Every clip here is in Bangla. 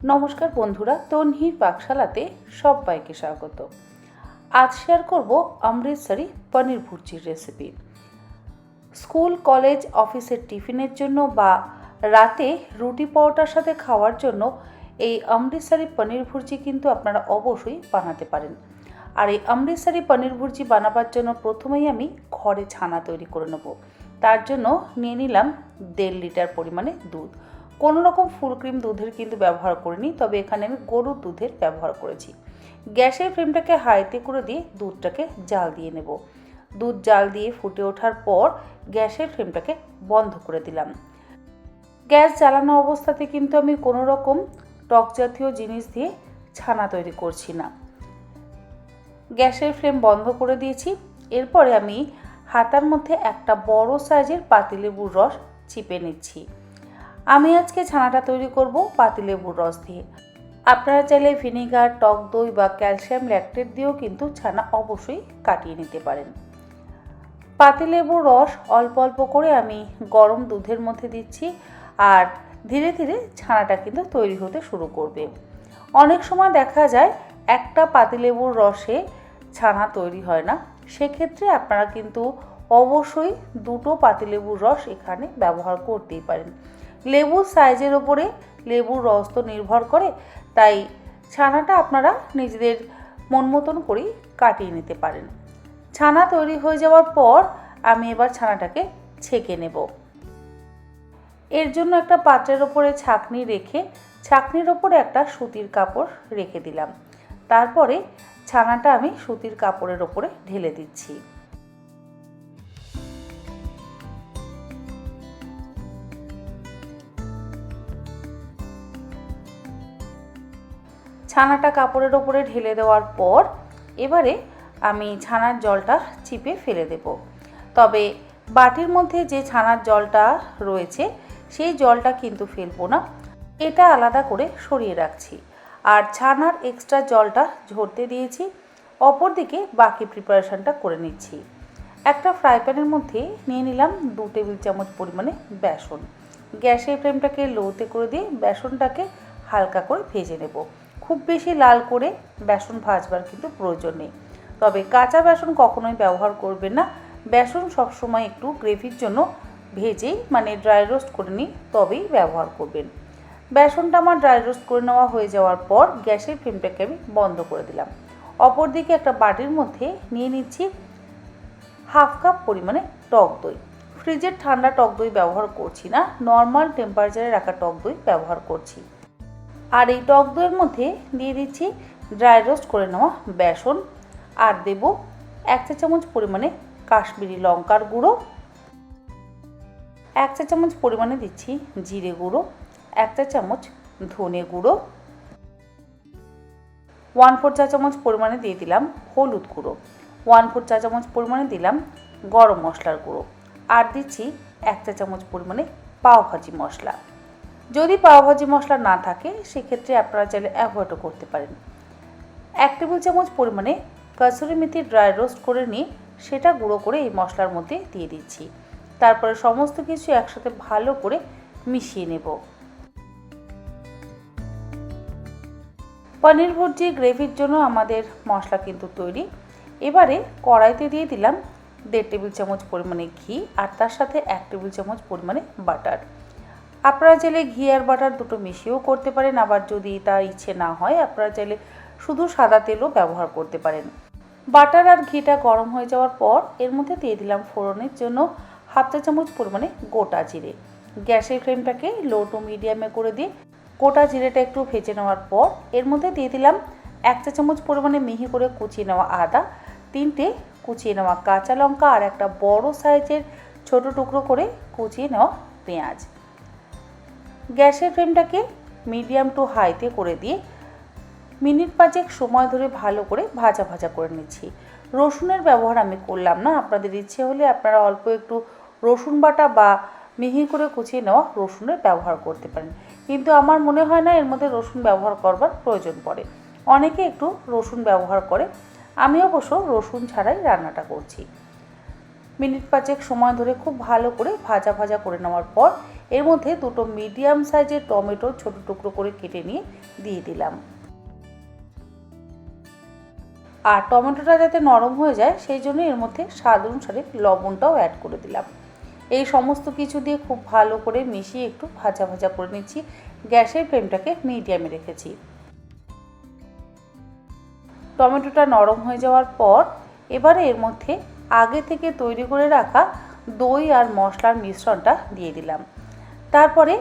নমস্কার বন্ধুরা, তন্হির পাকশালাতে সবাইকে স্বাগত। আজ শেয়ার করব অমৃতসরি পনির ভুর্জির রেসিপি। স্কুল, কলেজ, অফিসের টিফিনের জন্য বা রাতে রুটি পরোটার সাথে খাওয়ার জন্য এই অমৃতসরি পনির ভুর্জি কিন্তু আপনারা অবশ্যই বানাতে পারেন। আর এই অমৃতসরি পনির ভুর্জি বানাবার জন্য প্রথমেই আমি ঘরে ছানা তৈরি করে নেব। তার জন্য নিয়ে নিলাম 1.5 লিটার পরিমাণে দুধ। কোনো রকম ফুল ক্রিম দুধের কিন্তু ব্যবহার করিনি, তবে এখানে আমি গরুর দুধের ব্যবহার করেছি। গ্যাসের ফ্লেমটাকে হাইতে করে দিয়ে দুধটাকে জাল দিয়ে নেব। দুধ জাল দিয়ে ফুটে ওঠার পর গ্যাসের ফ্লেমটাকে বন্ধ করে দিলাম। গ্যাস জ্বালানো অবস্থাতে কিন্তু আমি কোনো রকম টক জাতীয় জিনিস দিয়ে ছানা তৈরি করছি না। গ্যাসের ফ্লেম বন্ধ করে দিয়েছি। এরপরে আমি হাতার মধ্যে একটা বড় সাইজের পাতিলেবুর রস চিপে নিচ্ছি। আমি আজকে ছানাটা তৈরি করব পাতিলেবুর রস দিয়ে। আপনারা চাইলে ভিনেগার, টক দই বা ক্যালসিয়াম ল্যাকটেট দিয়েও কিন্তু ছানা অবশ্যই কাটিয়ে নিতে পারেন। পাতিলেবুর রস অল্প অল্প করে আমি গরম দুধের মধ্যে দিচ্ছি, আর ধীরে ধীরে ছানাটা কিন্তু তৈরি হতে শুরু করবে। অনেক সময় দেখা যায় একটা পাতিলেবুর রসে ছানা তৈরি হয় না, সেক্ষেত্রে আপনারা কিন্তু অবশ্যই দুটো পাতিলেবুর রস এখানে ব্যবহার করতেই পারেন। লেবুর সাইজের ওপরে লেবুর রস তো নির্ভর করে, তাই ছানাটা আপনারা নিজেদের মন মতন করেই কাটিয়ে নিতে পারেন। ছানা তৈরি হয়ে যাওয়ার পর আমি এবার ছানাটাকে ছেঁকে নেব। এর জন্য একটা পাত্রের ওপরে ছাঁকনি রেখে ছাঁকনির ওপরে একটা সুতির কাপড় রেখে দিলাম। তারপরে ছানাটা আমি সুতির কাপড়ের ওপরে ঢেলে দিচ্ছি। ছানাটা কাপড়ের ওপরে ঢেলে দেওয়ার পর এবারে আমি ছানার জলটা চিপে ফেলে দেব। তবে বাটির মধ্যে যে ছানার জলটা রয়েছে সেই জলটা কিন্তু ফেলবো না, এটা আলাদা করে সরিয়ে রাখছি। আর ছানার এক্সট্রা জলটা ঝরতে দিয়েছি। অপরদিকে বাকি প্রিপারেশনটা করে নিচ্ছি। একটা ফ্রাই প্যানের মধ্যে নিয়ে নিলাম 2 টেবিল চামচ পরিমাণে বেসন। গ্যাসের ফ্লেমটাকে লোতে করে দিয়ে বেসনটাকে হালকা করে ভেজে নেব। খুব বেশি লাল করে বেসন ভাজবার কিন্তু প্রয়োজন নেই, তবে কাঁচা বেসন কখনোই ব্যবহার করবেন না। বেসন সবসময় একটু গ্রেভির জন্য ভেজেই ড্রাই রোস্ট করে নিই, তবেই ব্যবহার করবেন। বেসনটা আমার ড্রাই রোস্ট করে নেওয়া হয়ে যাওয়ার পর গ্যাসের ফ্লেমটাকে আমি বন্ধ করে দিলাম। অপরদিকে একটা বাটির মধ্যে নিয়ে নিচ্ছি 1/2 কাপ পরিমাণে টক দই। ফ্রিজের ঠান্ডা টক দই ব্যবহার করছি না, নর্মাল টেম্পারেচারে রাখা টক দই ব্যবহার করছি। আর এই টক দইয়ের মধ্যে দিয়ে দিচ্ছি ড্রাই রোস্ট করে নেওয়া বেসন, আর দেব 1 চা চামচ পরিমাণে কাশ্মীরি লঙ্কার গুঁড়ো, 1 চা চামচ পরিমাণে দিচ্ছি জিরে গুঁড়ো, 1 চা চামচ ধনে গুঁড়ো, 1/4 চা চামচ পরিমাণে দিয়ে দিলাম হলুদ গুঁড়ো, 1/4 চা চামচ পরিমাণে দিলাম গরম মশলার গুঁড়ো, আর দিচ্ছি 1 চা চামচ পরিমাণে পাওভাজি মশলা। যদি পাওভাজি মশলা না থাকে সেক্ষেত্রে আপনারা চাইলে অ্যাভয়েডও করতে পারেন। 1 টেবিল চামচ পরিমাণে কসুরি মেথি ড্রাই রোস্ট করে নিয়ে সেটা গুঁড়ো করে এই মশলার মধ্যে দিয়ে দিচ্ছি। তারপরে সমস্ত কিছু একসাথে ভালো করে মিশিয়ে নেব। পনির ভুর্জি গ্রেভির জন্য আমাদের মশলা কিন্তু তৈরি। এবারে কড়াইতে দিয়ে দিলাম 1.5 টেবিল চামচ পরিমাণে ঘি, আর তার সাথে 1 টেবিল চামচ পরিমাণে বাটার। আপনারা চাইলে ঘি আর বাটার দুটো মিশিয়েও করতে পারেন, আবার যদি তা ইচ্ছে না হয় আপনারা চাইলে শুধু সাদা তেলও ব্যবহার করতে পারেন। বাটার আর ঘিটা গরম হয়ে যাওয়ার পর এর মধ্যে দিয়ে দিলাম ফোড়নের জন্য 1/2 চা চামচ পরিমাণে গোটা জিরে। গ্যাসের ফ্লেমটাকে লো টু মিডিয়ামে করে দিয়ে গোটা জিরেটা একটু ভেজে নেওয়ার পর এর মধ্যে দিয়ে দিলাম 1 চা চামচ পরিমাণে মিহি করে কুচিয়ে নেওয়া আদা, 3টে কুচিয়ে নেওয়া কাঁচা লঙ্কা, আর একটা বড় সাইজের ছোট টুকরো করে কুচিয়ে নেওয়া পেঁয়াজ। গ্যাসের ফ্লেমটাকে মিডিয়াম টু হাইতে করে দিয়ে মিনিট 5 সময় ধরে ভালো করে ভাজা ভাজা করে নিচ্ছি। রসুনের ব্যবহার আমি করলাম না, আপনাদের ইচ্ছে হলে আপনারা অল্প একটু রসুন বাটা বা মিহি করে কুচিয়ে নেওয়া রসুনের ব্যবহার করতে পারেন, কিন্তু আমার মনে হয় না এর মধ্যে রসুন ব্যবহার করবার প্রয়োজন পড়ে। অনেকে একটু রসুন ব্যবহার করে, আমি অবশ্য রসুন ছাড়াই রান্নাটা করছি। মিনিট 5 সময় ধরে খুব ভালো করে ভাজা ভাজা করে নেওয়ার পর এর মধ্যে দুটো মিডিয়াম সাইজের টমেটো ছোট টুকরো করে কেটে নিয়ে দিয়ে দিলাম। আর টমেটোটা যাতে নরম হয়ে যায় সেই জন্য এর মধ্যে স্বাদ অনুসারে লবণটাও অ্যাড করে দিলাম। এই সমস্ত কিছু দিয়ে খুব ভালো করে মিশিয়ে একটু ভাজা ভাজা করে নিচ্ছি। গ্যাসের ফ্লেমটাকে মিডিয়ামে রেখেছি। টমেটোটা নরম হয়ে যাওয়ার পর এবারে এর মধ্যে আগে থেকে তৈরি করে রাখা দই আর মশলার মিশ্রণটা দিয়ে দিলাম। তারপরে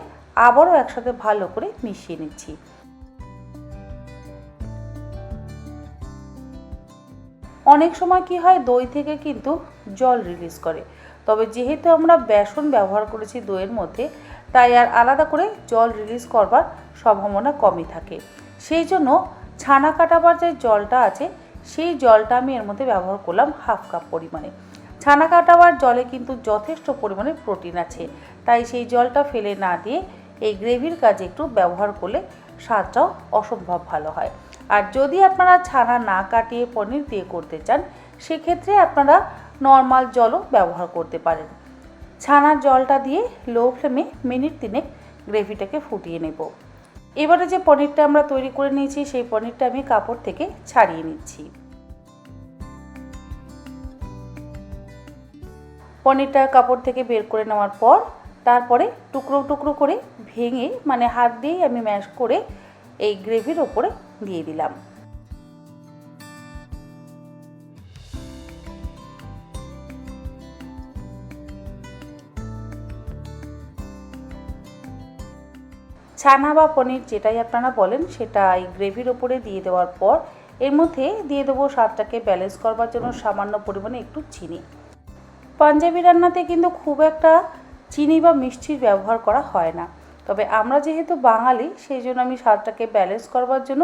আবারও একসাথে ভালো করে মিশিয়ে নিচ্ছি। অনেক সময় কি হয়, দই থেকে কিন্তু জল রিলিজ করে, তবে যেহেতু আমরা বেসন ব্যবহার করেছি দইয়ের মধ্যে, তাই আর আলাদা করে জল রিলিজ করবার সম্ভাবনা কমই থাকে। সেই জন্য ছানা কাটাবার যে জলটা আছে সেই জলটা আমি এর মধ্যে ব্যবহার করলাম হাফ কাপ পরিমাণে। ছানা কাটাবার জলে কিন্তু যথেষ্ট পরিমাণে প্রোটিন আছে, তাই সেই জলটা ফেলে না দিয়ে এই গ্রেভির কাজে একটু ব্যবহার করলে স্বাদটাও অসম্ভব ভালো হয়। আর যদি আপনারা ছানা না কাটিয়ে পনির দিয়ে করতে চান, সেক্ষেত্রে আপনারা নর্মাল জলও ব্যবহার করতে পারেন। ছানার জলটা দিয়ে লো ফ্লেমে মিনিট 3 গ্রেভিটাকে ফুটিয়ে নেব। এবারে যে পনিরটা আমরা তৈরি করে নিয়েছি সেই পনিরটা আমি কাপড় থেকে ছাড়িয়ে নিচ্ছি। পনিরটা কাপড় থেকে বের করে নেওয়ার পর তারপরে টুকরো টুকরো করে ভেঙে হাত দিয়েই আমি ম্যাশ করে এই গ্রেভির ওপরে দিয়ে দিলাম। ছানা বা পনির যেটাই আপনারা বলেন সেটা এই গ্রেভির ওপরে দিয়ে দেওয়ার পর এর মধ্যে দিয়ে দেবো স্বাদটাকে ব্যালেন্স করবার জন্য সামান্য পরিমাণে একটু চিনি। পাঞ্জাবি রান্নাতে কিন্তু খুব একটা চিনি বা মিষ্টির ব্যবহার করা হয় না, তবে আমরা যেহেতু বাঙালি সেই জন্য আমি স্বাদটাকে ব্যালেন্স করবার জন্য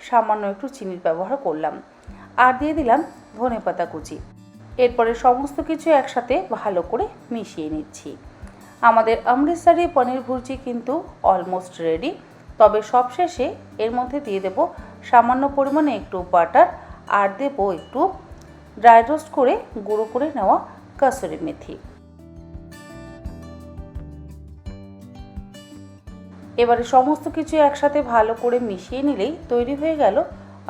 সামান্য একটু চিনির ব্যবহার করলাম। আর দিয়ে দিলাম ধনেপাতা কুচি। এরপরে সমস্ত কিছু একসাথে ভালো করে মিশিয়ে নিচ্ছি। আমাদের অমৃতসরি পনির ভুর্জি কিন্তু অলমোস্ট রেডি। তবে সবশেষে এর মধ্যে দিয়ে দেব সামান্য পরিমাণে একটু বাটার আর দেব একটু ড্রাই রোস্ট করে গুঁড়ো করে নেওয়া কাসুরি মেথি। এবারে সমস্ত কিছু একসাথে ভালো করে মিশিয়ে নিলেই তৈরি হয়ে গেল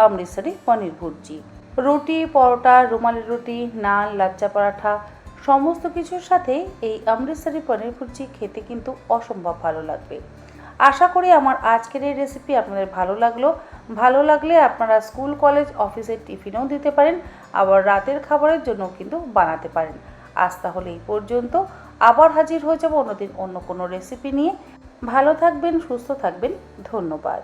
অমৃতসরি পনির ভুর্জি। রুটি, পরোটা, রুমালি রুটি, নান, লাচ্চা পরাঠা সমস্ত কিছুর সাথে এই অমৃতসরি পনির ভুর্জি খেতে কিন্তু অসম্ভব ভালো লাগবে। আশা করি আমার আজকের এই রেসিপি আপনাদের ভালো লাগলে আপনারা স্কুল, কলেজ, অফিসের টিফিনেও দিতে পারেন, আবার রাতের খাবারের জন্য কিন্তু বানাতে পারেন। আজ তাহলে এই পর্যন্ত। আবার হাজির হয়ে যাব অন্যদিন অন্য কোনো রেসিপি নিয়ে। ভালো থাকবেন, সুস্থ থাকবেন। ধন্যবাদ।